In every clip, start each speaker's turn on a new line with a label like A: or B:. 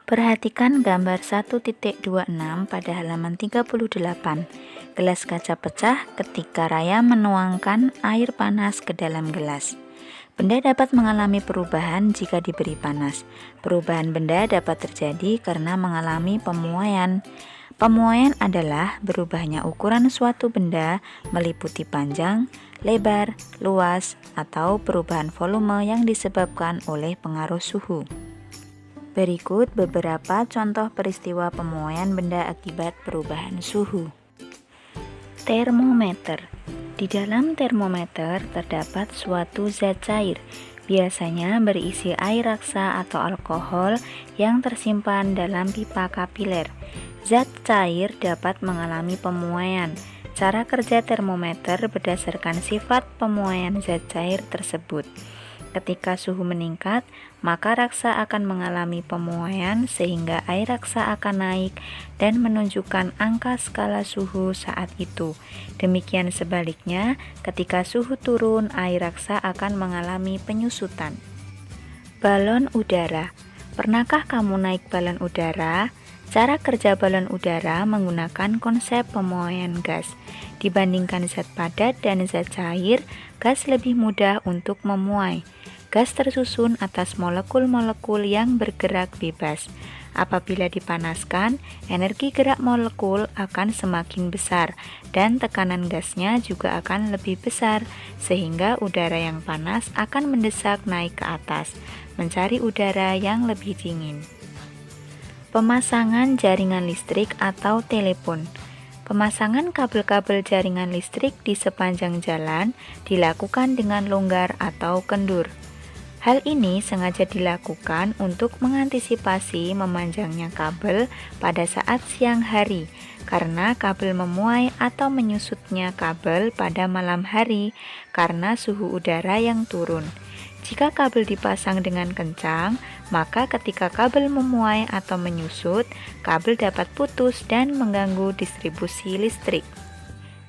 A: Perhatikan gambar 1.26 pada halaman 38. Gelas kaca pecah ketika Raya menuangkan air panas ke dalam gelas. Benda dapat mengalami perubahan jika diberi panas. Perubahan benda dapat terjadi karena mengalami pemuaian. Pemuaian adalah berubahnya ukuran suatu benda meliputi panjang, lebar, luas, atau perubahan volume yang disebabkan oleh pengaruh suhu. Berikut beberapa contoh peristiwa pemuaian benda akibat perubahan suhu. Termometer. Di dalam termometer terdapat suatu zat cair, biasanya berisi air raksa atau alkohol yang tersimpan dalam pipa kapiler. Zat cair dapat mengalami pemuaian. Cara kerja termometer berdasarkan sifat pemuaian zat cair tersebut. Ketika suhu meningkat, maka raksa akan mengalami pemuaian sehingga air raksa akan naik dan menunjukkan angka skala suhu saat itu. Demikian sebaliknya, ketika suhu turun, air raksa akan mengalami penyusutan. Balon udara. Pernahkah kamu naik balon udara? Cara kerja balon udara menggunakan konsep pemuaian gas. Dibandingkan zat padat dan zat cair, gas lebih mudah untuk memuai. Gas tersusun atas molekul-molekul yang bergerak bebas. Apabila dipanaskan, energi gerak molekul akan semakin besar dan tekanan gasnya juga akan lebih besar, sehingga udara yang panas akan mendesak naik ke atas, mencari udara yang lebih dingin. Pemasangan jaringan listrik atau telepon. Pemasangan kabel-kabel jaringan listrik di sepanjang jalan dilakukan dengan longgar atau kendur. Hal ini sengaja dilakukan untuk mengantisipasi memanjangnya kabel pada saat siang hari, karena kabel memuai atau menyusutnya kabel pada malam hari karena suhu udara yang turun. Jika kabel dipasang dengan kencang, maka ketika kabel memuai atau menyusut, kabel dapat putus dan mengganggu distribusi listrik.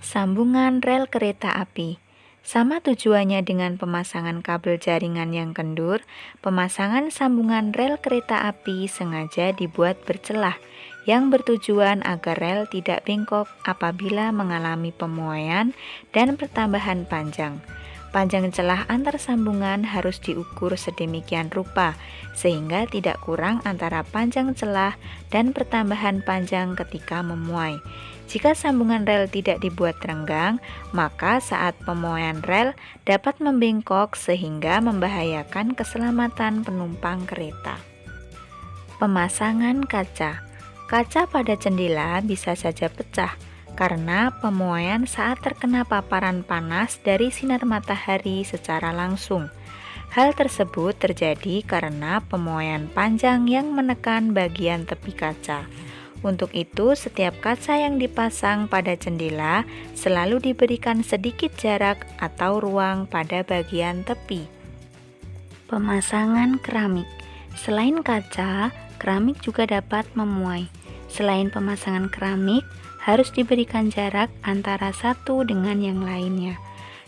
A: Sambungan rel kereta api. Sama tujuannya dengan pemasangan kabel jaringan yang kendur, pemasangan sambungan rel kereta api sengaja dibuat bercelah, yang bertujuan agar rel tidak bengkok apabila mengalami pemuaian dan pertambahan panjang. Panjang celah antar sambungan harus diukur sedemikian rupa, sehingga tidak kurang antara panjang celah dan pertambahan panjang ketika memuai. Jika sambungan rel tidak dibuat renggang, maka saat pemuaian rel dapat membengkok sehingga membahayakan keselamatan penumpang kereta. Pemasangan kaca. Kaca pada jendela bisa saja pecah karena pemuaian saat terkena paparan panas dari sinar matahari secara langsung. Hal tersebut terjadi karena pemuaian panjang yang menekan bagian tepi kaca. Untuk itu, setiap kaca yang dipasang pada jendela selalu diberikan sedikit jarak atau ruang pada bagian tepi. Pemasangan keramik. Selain kaca, keramik juga dapat memuai. Selain pemasangan keramik, harus diberikan jarak antara satu dengan yang lainnya.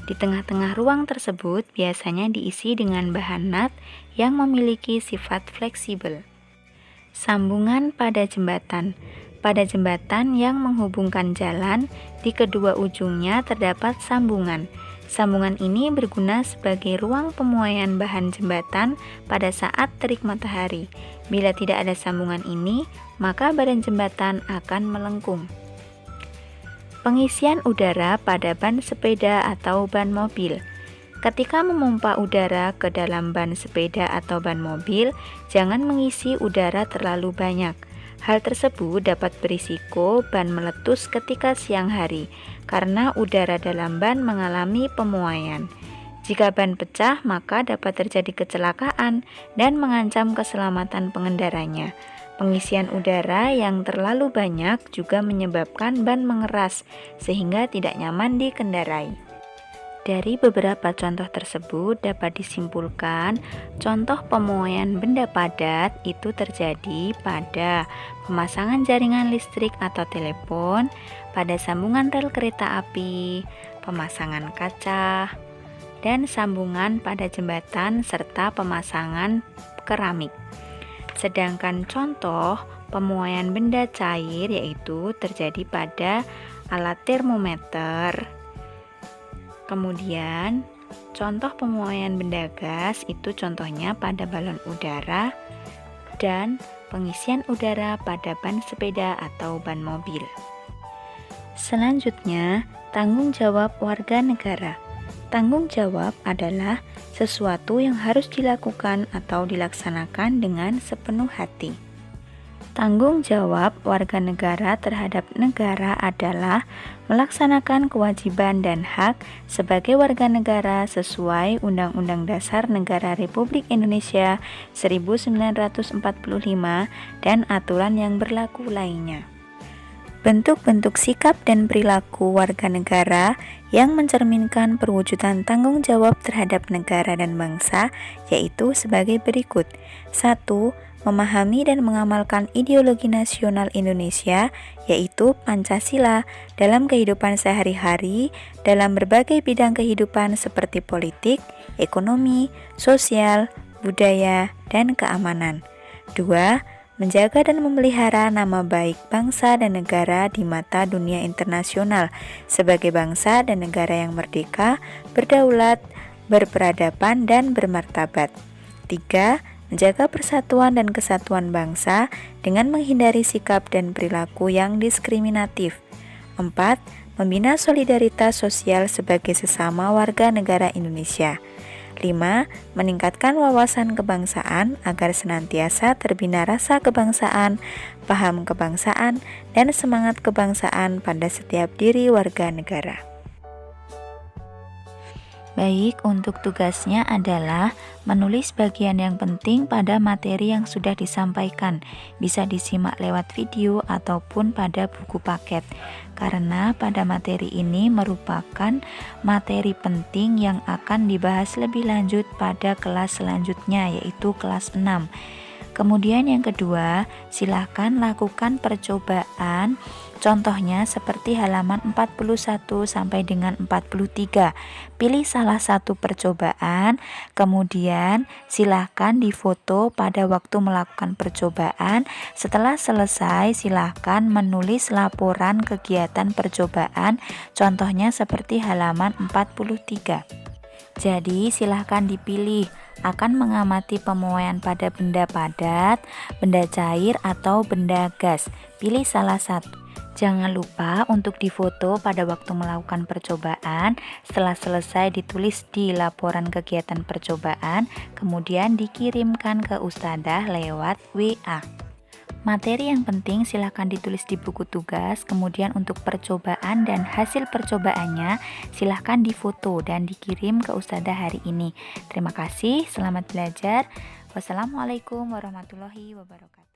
A: Di tengah-tengah ruang tersebut biasanya diisi dengan bahan nut yang memiliki sifat fleksibel. Sambungan pada jembatan. Pada jembatan yang menghubungkan jalan, di kedua ujungnya terdapat sambungan. Sambungan ini berguna sebagai ruang pemuaian bahan jembatan pada saat terik matahari. Bila tidak ada sambungan ini, maka badan jembatan akan melengkung. Pengisian udara pada ban sepeda atau ban mobil. Ketika memompa udara ke dalam ban sepeda atau ban mobil, jangan mengisi udara terlalu banyak. Hal tersebut dapat berisiko ban meletus ketika siang hari, karena udara dalam ban mengalami pemuaian. Jika ban pecah, maka dapat terjadi kecelakaan dan mengancam keselamatan pengendaranya. Pengisian udara yang terlalu banyak juga menyebabkan ban mengeras, sehingga tidak nyaman dikendarai. Dari beberapa contoh tersebut dapat disimpulkan, contoh pemuaian benda padat itu terjadi pada pemasangan jaringan listrik atau telepon, pada sambungan rel kereta api, pemasangan kaca, dan sambungan pada jembatan serta pemasangan keramik. Sedangkan contoh pemuaian benda cair yaitu terjadi pada alat termometer. Kemudian contoh pemuaian benda gas itu contohnya pada balon udara dan pengisian udara pada ban sepeda atau ban mobil. Selanjutnya, tanggung jawab warga negara. Tanggung jawab adalah sesuatu yang harus dilakukan atau dilaksanakan dengan sepenuh hati. Tanggung jawab warga negara terhadap negara adalah melaksanakan kewajiban dan hak sebagai warga negara sesuai Undang-Undang Dasar Negara Republik Indonesia 1945 dan aturan yang berlaku lainnya. Bentuk-bentuk sikap dan perilaku warga negara yang mencerminkan perwujudan tanggung jawab terhadap negara dan bangsa yaitu sebagai berikut. 1. Memahami dan mengamalkan ideologi nasional Indonesia, yaitu Pancasila, dalam kehidupan sehari-hari, dalam berbagai bidang kehidupan seperti politik, ekonomi, sosial, budaya, dan keamanan. 2. Menjaga dan memelihara nama baik bangsa dan negara di mata dunia internasional sebagai bangsa dan negara yang merdeka, berdaulat, berperadaban, dan bermartabat. 3. Menjaga persatuan dan kesatuan bangsa dengan menghindari sikap dan perilaku yang diskriminatif. 4. Membina solidaritas sosial sebagai sesama warga negara Indonesia. 5. Meningkatkan wawasan kebangsaan agar senantiasa terbina rasa kebangsaan, paham kebangsaan, dan semangat kebangsaan pada setiap diri warga negara. Baik, untuk tugasnya adalah menulis bagian yang penting pada materi yang sudah disampaikan. Bisa disimak lewat video ataupun pada buku paket. Karena pada materi ini merupakan materi penting yang akan dibahas lebih lanjut pada kelas selanjutnya, yaitu kelas 6. Kemudian yang kedua, silahkan lakukan percobaan. Contohnya seperti halaman 41 sampai dengan 43. Pilih salah satu percobaan, kemudian silahkan difoto pada waktu melakukan percobaan. Setelah selesai, silahkan menulis laporan kegiatan percobaan. Contohnya seperti halaman 43. Jadi silahkan dipilih akan mengamati pemuaian pada benda padat, benda cair, atau benda gas. Pilih salah satu. Jangan lupa untuk difoto pada waktu melakukan percobaan. Setelah selesai ditulis di laporan kegiatan percobaan, kemudian dikirimkan ke ustadzah lewat WA. Materi yang penting silahkan ditulis di buku tugas. Kemudian untuk percobaan dan hasil percobaannya silahkan difoto dan dikirim ke ustadzah hari ini. Terima kasih, selamat belajar. Wassalamualaikum warahmatullahi wabarakatuh.